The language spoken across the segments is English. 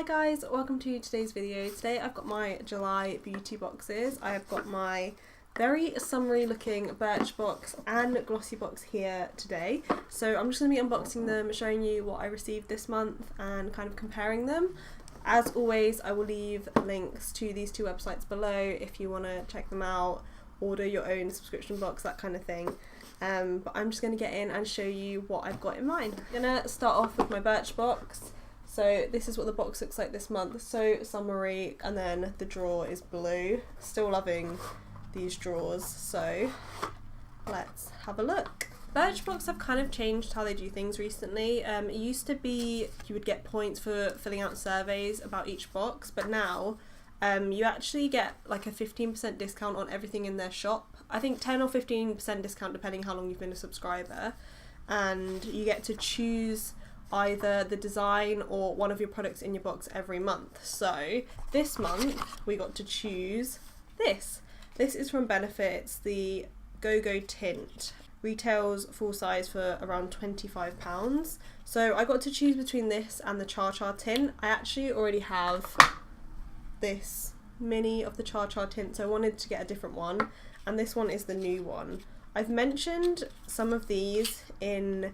Hi guys, welcome to today's video. Today I've got my July beauty boxes. I have got my very summery looking Birchbox and Glossybox here today. So I'm just going to be unboxing them, showing you what I received this month and kind of comparing them. As always, I will leave links to these two websites below if you want to check them out, order your own subscription box, that kind of thing. But I'm just going to get in and show you what I've got in mind. I'm going to start off with my Birchbox. So this is what the box looks like this month. So summery, and then the drawer is blue. Still loving these drawers, so let's have a look. Birchbox have kind of changed how they do things recently. It used to be you would get points for filling out surveys about each box, but now you actually get like a 15% discount on everything in their shop. I think 10 or 15% discount depending how long you've been a subscriber, and you get to choose either the design or one of your products in your box every month. So this month we got to choose this. This is from Benefits, the Go-Go Tint. Retails full size for around £25. So I got to choose between this and the Char Char tint. I actually already have this mini of the Char Char tint, so I wanted to get a different one, and this one is the new one. I've mentioned some of these in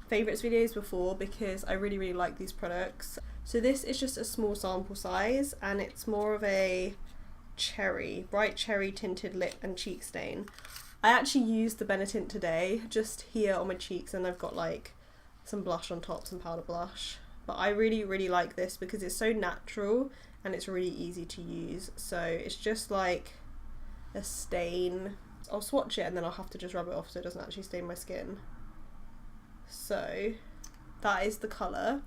favourites videos before because I really like these products. So this is just a small sample size, and it's more of a bright cherry tinted lip and cheek stain. I actually used the Benetint today just here on my cheeks, and I've got like some blush on top, some powder blush. But I really like this because it's so natural and it's really easy to use. So it's just like a stain. I'll swatch it and then I'll have to just rub it off so it doesn't actually stain my skin. So that is the colour.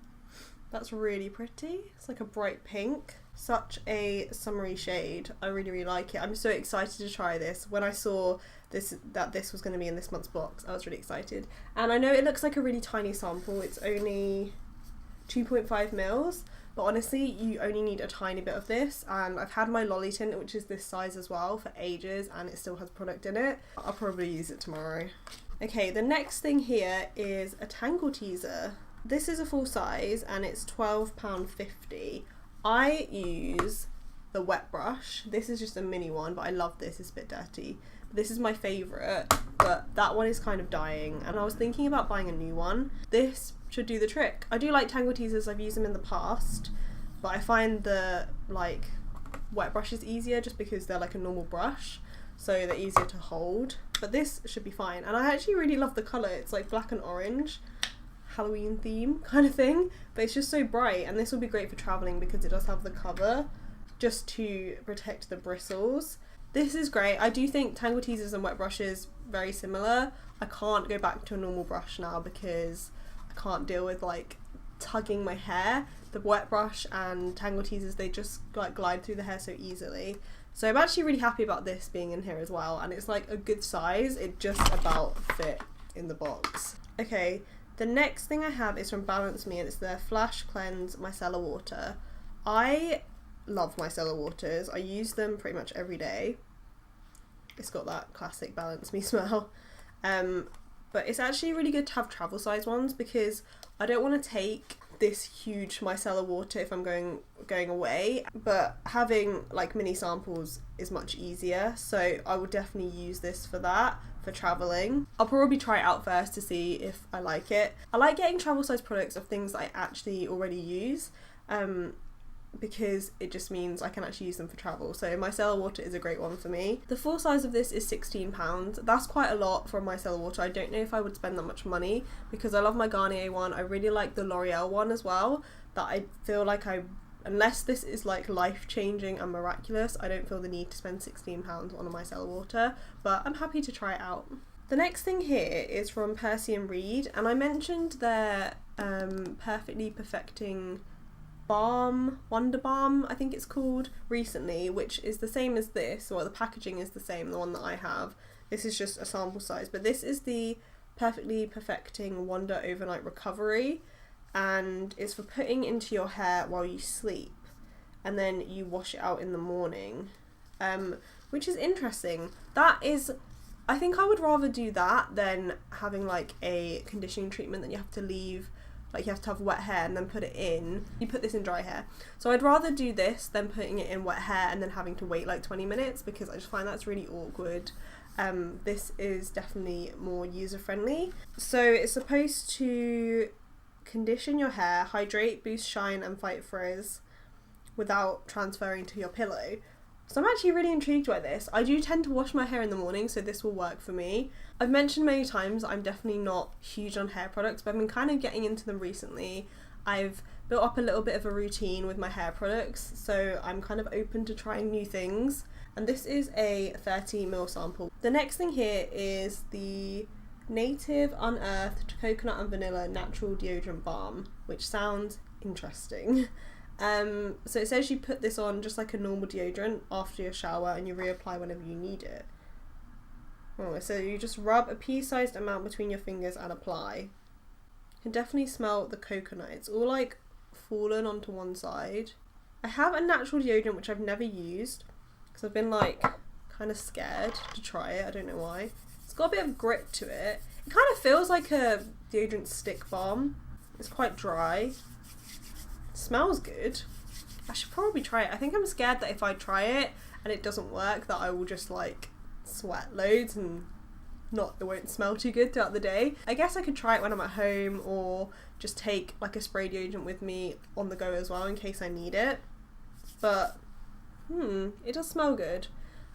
That's really pretty. It's like a bright pink. Such a summery shade. I really like it. I'm so excited to try this. When I saw that this was going to be in this month's box, I was really excited. And I know it looks like a really tiny sample. It's only 2.5 mils, but honestly you only need a tiny bit of this, and I've had my Lolly tint, which is this size as well, for ages, and it still has product in it. I'll probably use it tomorrow. Okay, the next thing here is a Tangle Teaser. This is a full size and it's £12.50. I use the wet brush. This is just a mini one, but I love this. It's a bit dirty. This is my favourite, but that one is kind of dying, and I was thinking about buying a new one. This should do the trick. I do like Tangle Teasers, I've used them in the past, but I find the wet brush is easier just because they're like a normal brush, so they're easier to hold. But this should be fine, and I actually really love the colour. It's like black and orange, Halloween theme kind of thing, but it's just so bright, and this will be great for travelling because it does have the cover just to protect the bristles. This is great. I do think Tangle Teasers and wet brushes very similar. I can't go back to a normal brush now because I can't deal with like tugging my hair. The wet brush and Tangle Teasers, they just like glide through the hair so easily. So I'm actually really happy about this being in here as well, and it's like a good size. It just about fit in the box. Okay, the next thing I have is from Balance Me, and it's their Flash Cleanse Micellar Water. I love micellar waters. I use them pretty much every day. It's got that classic Balance Me smell. But it's actually really good to have travel size ones because I don't want to take this huge micellar water if I'm going away, but having like mini samples is much easier, so I would definitely use this for that, for travelling. I'll probably try it out first to see if I like it. I like getting travel size products of things that I actually already use, because it just means I can actually use them for travel. So micellar water is a great one for me. The full size of this is £16. That's quite a lot for a micellar water. I don't know if I would spend that much money because I love my Garnier one. I really like the L'Oreal one as well, that I feel like unless this is like life-changing and miraculous, I don't feel the need to spend £16 on a micellar water, but I'm happy to try it out. The next thing here is from Percy & Reed, and I mentioned their Perfectly Perfecting Wonder Balm, I think it's called, recently, which is the same as this. Well, the packaging is the same, the one that I have. This is just a sample size, but this is the Perfectly Perfecting Wonder Overnight Recovery, and it's for putting into your hair while you sleep, and then you wash it out in the morning, which is interesting. I think I would rather do that than having like a conditioning treatment that you have to leave like you have to have wet hair and then put it in. You put this in dry hair. So I'd rather do this than putting it in wet hair and then having to wait like 20 minutes because I just find that's really awkward. This is definitely more user-friendly. So it's supposed to condition your hair, hydrate, boost shine and fight frizz without transferring to your pillow. So I'm actually really intrigued by this. I do tend to wash my hair in the morning, so this will work for me. I've mentioned many times I'm definitely not huge on hair products, but I've been kind of getting into them recently. I've built up a little bit of a routine with my hair products, so I'm kind of open to trying new things. And this is a 30ml sample. The next thing here is the Native Unearthed Coconut and Vanilla Natural Deodorant Balm, which sounds interesting. So it says you put this on just like a normal deodorant after your shower and you reapply whenever you need it. Oh, so you just rub a pea-sized amount between your fingers and apply. You can definitely smell the coconut. It's all like fallen onto one side. I have a natural deodorant which I've never used because I've been like kind of scared to try it. I don't know why. It's got a bit of grit to it. It kind of feels like a deodorant stick balm. It's quite dry. Smells good. I should probably try it. I think I'm scared that if I try it and it doesn't work that I will just like sweat loads and it won't smell too good throughout the day. I guess I could try it when I'm at home or just take like a spray deodorant with me on the go as well in case I need it. But it does smell good.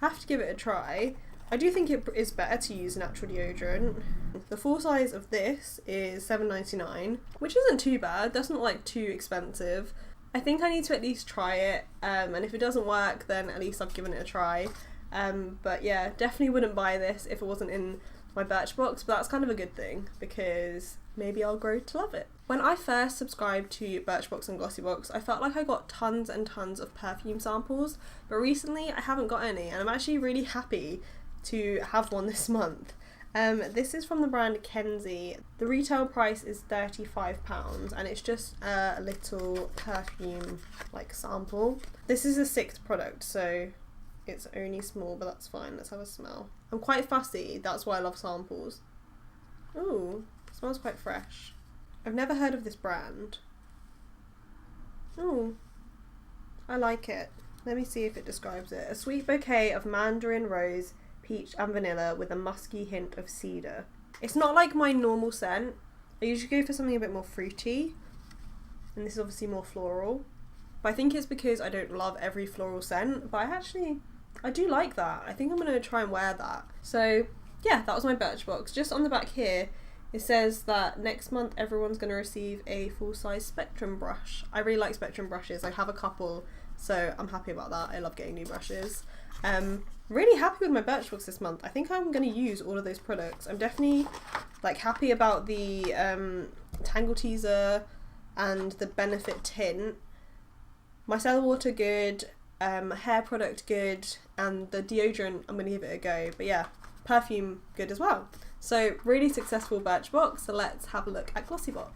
I have to give it a try. I do think it is better to use natural deodorant. The full size of this is $7.99, which isn't too bad. That's not like too expensive. I think I need to at least try it, and if it doesn't work then at least I've given it a try. But yeah, definitely wouldn't buy this if it wasn't in my Birchbox, but that's kind of a good thing because maybe I'll grow to love it. When I first subscribed to Birchbox and Glossybox, I felt like I got tons and tons of perfume samples, but recently I haven't got any and I'm actually really happy to have one this month. This is from the brand Kenzie. The retail price is £35 and it's just a little perfume like sample. This is a 6th product, so it's only small, but that's fine. Let's have a smell. I'm quite fussy, that's why I love samples. Ooh, smells quite fresh. I've never heard of this brand. Ooh, I like it. Let me see if it describes it. A sweet bouquet of mandarin, rose, peach and vanilla with a musky hint of cedar. It's not like my normal scent. I usually go for something a bit more fruity, and this is obviously more floral. But I think it's because I don't love every floral scent, but I do like that. I think I'm going to try and wear that. So yeah, that was my Birchbox. Just on the back here, it says that next month everyone's going to receive a full-size Spectrum brush. I really like Spectrum brushes. I have a couple, so I'm happy about that. I love getting new brushes. Really happy with my Birchbox this month. I think I'm going to use all of those products. I'm definitely like happy about the Tangle Teaser and the Benefit Tint. Micellar water good, hair product good, and the deodorant I'm going to give it a go. But yeah, perfume good as well. So really successful Birchbox. So let's have a look at Glossybox.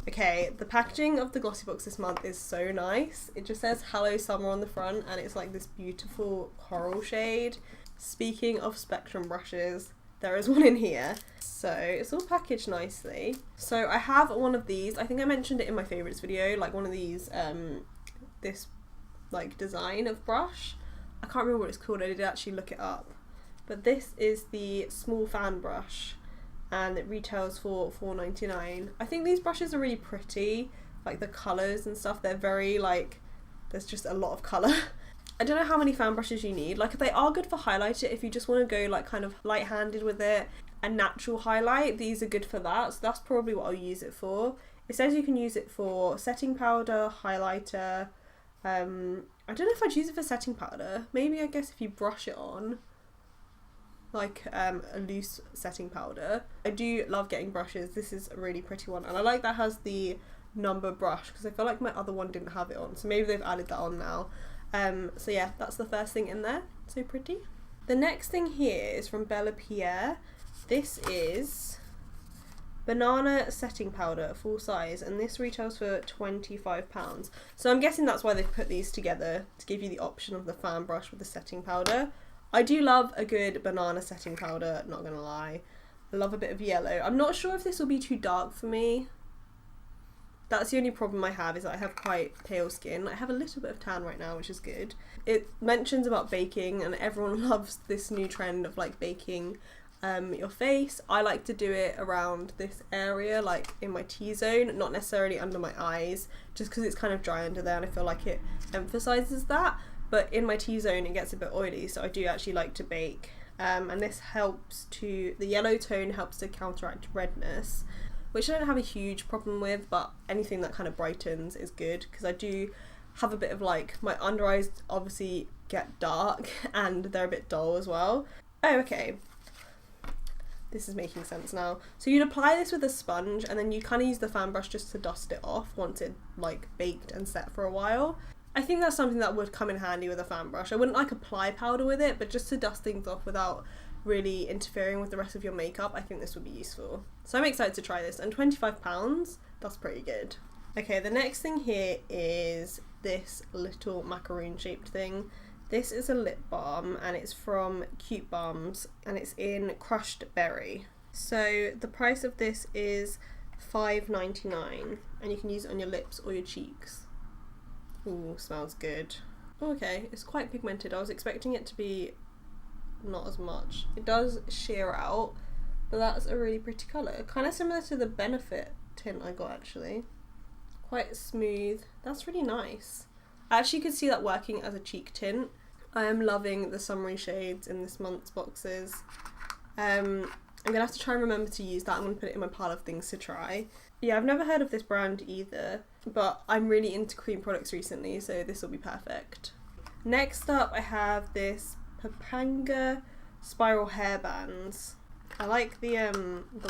Okay, the packaging of the Glossybox this month is so nice. It just says Hello Summer on the front and it's like this beautiful coral shade. Speaking of Spectrum brushes, there is one in here. So it's all packaged nicely. So I have one of these. I think I mentioned it in my favourites video, like one of these, this like design of brush. I can't remember what it's called, I did actually look it up. But this is the small fan brush and it retails for $4.99. I think these brushes are really pretty, like the colours and stuff, they're very like, there's just a lot of colour. I don't know how many fan brushes you need. Like they are good for highlighter if you just want to go like kind of light-handed with it and natural highlight, these are good for that, so that's probably what I'll use it for. It says you can use it for setting powder, highlighter. I don't know if I'd use it for setting powder. Maybe I guess if you brush it on, like a loose setting powder. I do love getting brushes. This is a really pretty one, and I like that has the number brush because I feel like my other one didn't have it on, so maybe they've added that on now. So yeah, that's the first thing in there. So pretty. The next thing here is from Bella Pierre. This is banana setting powder, full size, and this retails for £25. So I'm guessing that's why they've put these together, to give you the option of the fan brush with the setting powder. I do love a good banana setting powder, not gonna lie. I love a bit of yellow. I'm not sure if this will be too dark for me. That's the only problem I have, is that I have quite pale skin. I have a little bit of tan right now, which is good. It mentions about baking, and everyone loves this new trend of like baking your face. I like to do it around this area, like in my T-zone, not necessarily under my eyes, just because it's kind of dry under there and I feel like it emphasises that. But in my T-zone it gets a bit oily, so I do actually like to bake. And this helps to, the yellow tone helps to counteract redness, which I don't have a huge problem with, but anything that kind of brightens is good, because I do have a bit of like, my under eyes obviously get dark and they're a bit dull as well. Oh, okay. This is making sense now. So you'd apply this with a sponge and then you kind of use the fan brush just to dust it off once it like baked and set for a while. I think that's something that would come in handy with a fan brush. I wouldn't like apply powder with it, but just to dust things off without really interfering with the rest of your makeup, I think this would be useful. So I'm excited to try this, and £25, that's pretty good. Okay, the next thing here is this little macaroon shaped thing. This is a lip balm and it's from Cute Balms and it's in crushed berry. So the price of this is $5.99 and you can use it on your lips or your cheeks. Ooh, smells good. Oh, okay, it's quite pigmented. I was expecting it to be not as much. It does sheer out, but that's a really pretty colour. Kind of similar to the Benefit tint I got actually. Quite smooth. That's really nice. I actually could see that working as a cheek tint. I am loving the summery shades in this month's boxes. I'm gonna have to try and remember to use that. I'm gonna put it in my pile of things to try. Yeah, I've never heard of this brand either, but I'm really into cream products recently, so this will be perfect. Next up, I have this Papanga spiral hairbands. I like the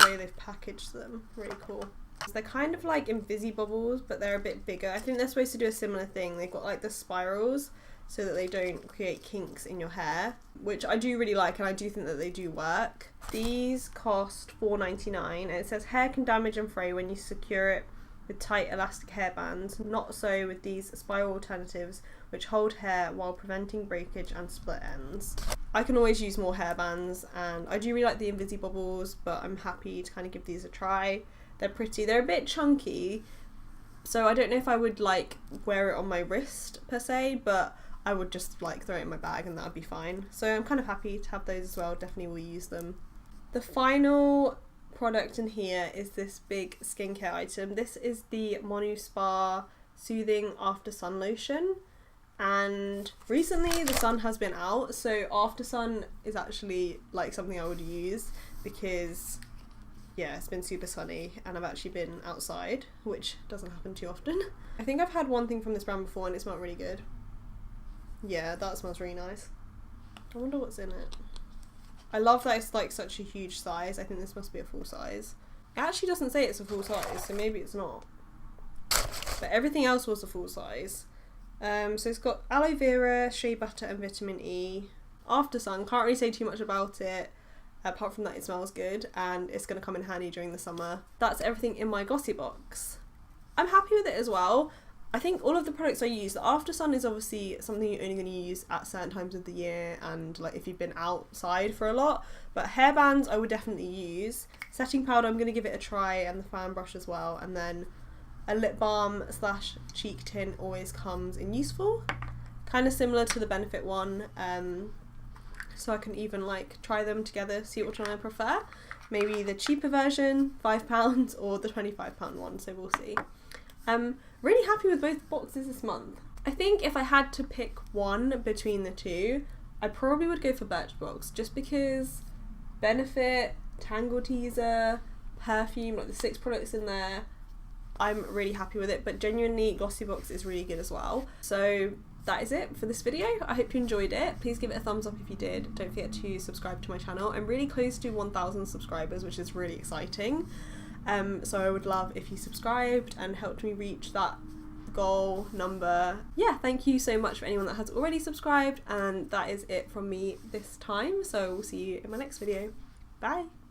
way they've packaged them. Really cool. They're kind of like Invisibubbles, but they're a bit bigger. I think they're supposed to do a similar thing. They've got like the spirals so that they don't create kinks in your hair, which I do really like, and I do think that they do work. These cost $4.99 and it says hair can damage and fray when you secure it with tight elastic hairbands. Not so with these spiral alternatives, which hold hair while preventing breakage and split ends. I can always use more hairbands, and I do really like the Invisibubbles, but I'm happy to kind of give these a try. They're pretty. They're a bit chunky, so I don't know if I would like wear it on my wrist per se, but I would just like throw it in my bag and that would be fine. So I'm kind of happy to have those as well. Definitely will use them. The final product in here is this big skincare item. This is the Monu Spa Soothing After Sun Lotion, and recently the sun has been out, so After Sun is actually like something I would use because yeah, it's been super sunny and I've actually been outside, which doesn't happen too often. I think I've had one thing from this brand before and it smelled really good. Yeah, that smells really nice. I wonder what's in it. I love that it's like such a huge size. I think this must be a full size. It actually doesn't say it's a full size, so maybe it's not. But everything else was a full size. So it's got aloe vera, shea butter and vitamin E. After Sun, can't really say too much about it. Apart from that, it smells good and it's going to come in handy during the summer. That's everything in my Glossybox. I'm happy with it as well. I think all of the products I use, the After Sun is obviously something you're only going to use at certain times of the year and like if you've been outside for a lot. But hairbands I would definitely use. Setting powder I'm going to give it a try, and the fan brush as well. And then a lip balm slash cheek tint always comes in useful. Kind of similar to the Benefit one. So I can even like try them together, see which one I prefer. Maybe the cheaper version, £5, or the £25 one, so we'll see. Really happy with both boxes this month. I think if I had to pick one between the two, I probably would go for Birchbox, just because Benefit, Tangle Teaser, perfume, like the 6 products in there, I'm really happy with it, but genuinely Glossybox is really good as well. So that is it for this video. I hope you enjoyed it. Please give it a thumbs up if you did. Don't forget to subscribe to my channel. I'm really close to 1,000 subscribers, which is really exciting. So I would love if you subscribed and helped me reach that goal number. Yeah, thank you so much for anyone that has already subscribed, and that is it from me this time. So we'll see you in my next video. Bye!